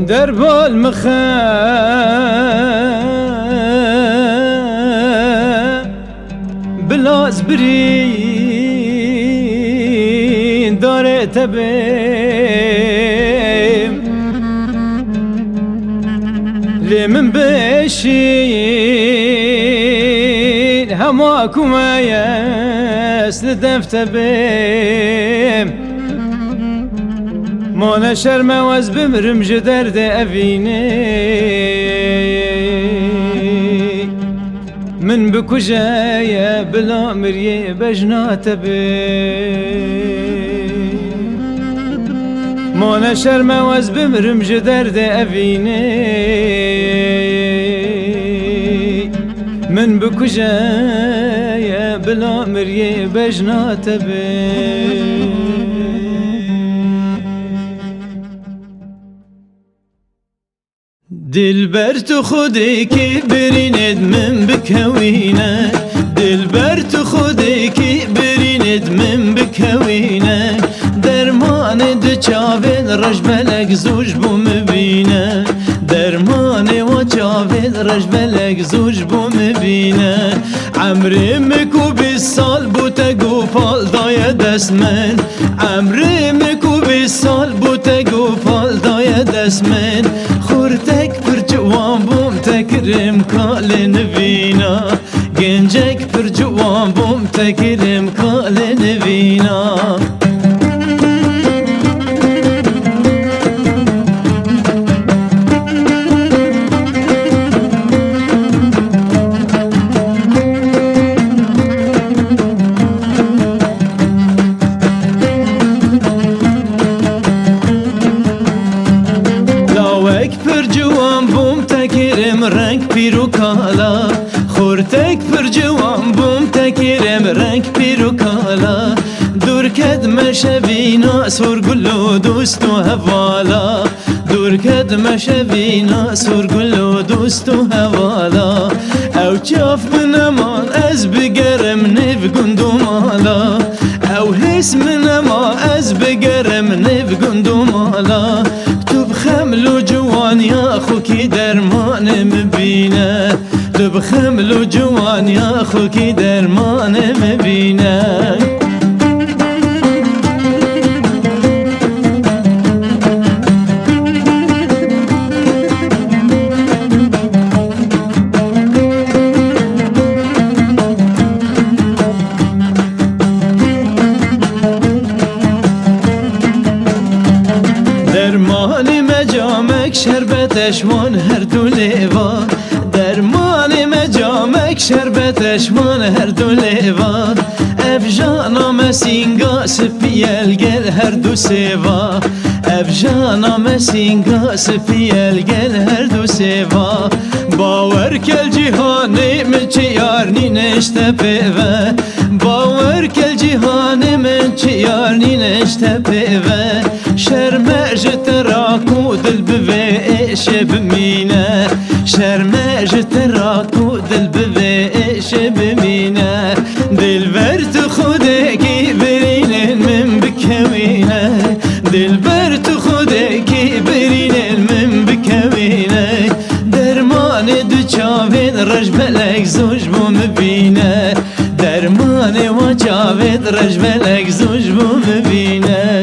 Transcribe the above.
درب المخا بلاز برين دار تبيم لمن بشين هماكم ياس لدفت بيم مانا شرم واز بمرم جدرد أفيني من بكجايا بلا مريه بجنات بي مانا شرم واز بمرم جدرد أفيني من بكجايا بلا مريه بجنات بي دلبر تو خودی که بریند من بکوینه دلبر تو خودی که بریند من بکوینه درمان دو چاوید رش بلک زوج بو مبینه درمان و چاوید رش بلک زوج بو مبینه عمری مکو 20 سال بوته گو پال دای دست من عمری مکو 20 سال بوته گو پال دای دست من خورتک پر جوان بوم تکرم کال نوینا گنجک پر جوان بوم تکرم کال نوینا رنگ پیرو کالا خورتک پر جوان بوم تکیرم رنگ پیرو کالا دور کد مشوینا سور گلو دوست و حوالا دور کد مشوینا سور گلو دوست و حوالا او چاف منمان از بگرم نیو گندو مالا او حس منما از بگرم نیو گندو مالا تو بخمل و جوان یا خو کی درمان مبینه تو بخمل و جوان یا خو کی درمان مبینه درمانی مجامک شربتش من هر دو لیوا درمانی مجامک شربتش من هر دو لیوا افجانا مسینگا سپیل گل هر دو سیوا افجانا مسینگا سپیل گل هر دو سیوا باور کل جهانی من چه یارنی نشته پیوه باور کل جهانی من چه یارنی نشته پیوه شرمج تراکو دل بویش بمینه شرمج تراکو دل بویش بمینه دلبر تو خوده کی برینن من بکوینه دلبر تو خوده کی برینن من بکوینه درمان دو چاوین رش بلک زوج بو مبینه درمان و چاوین رش بلک زوج بو مبینه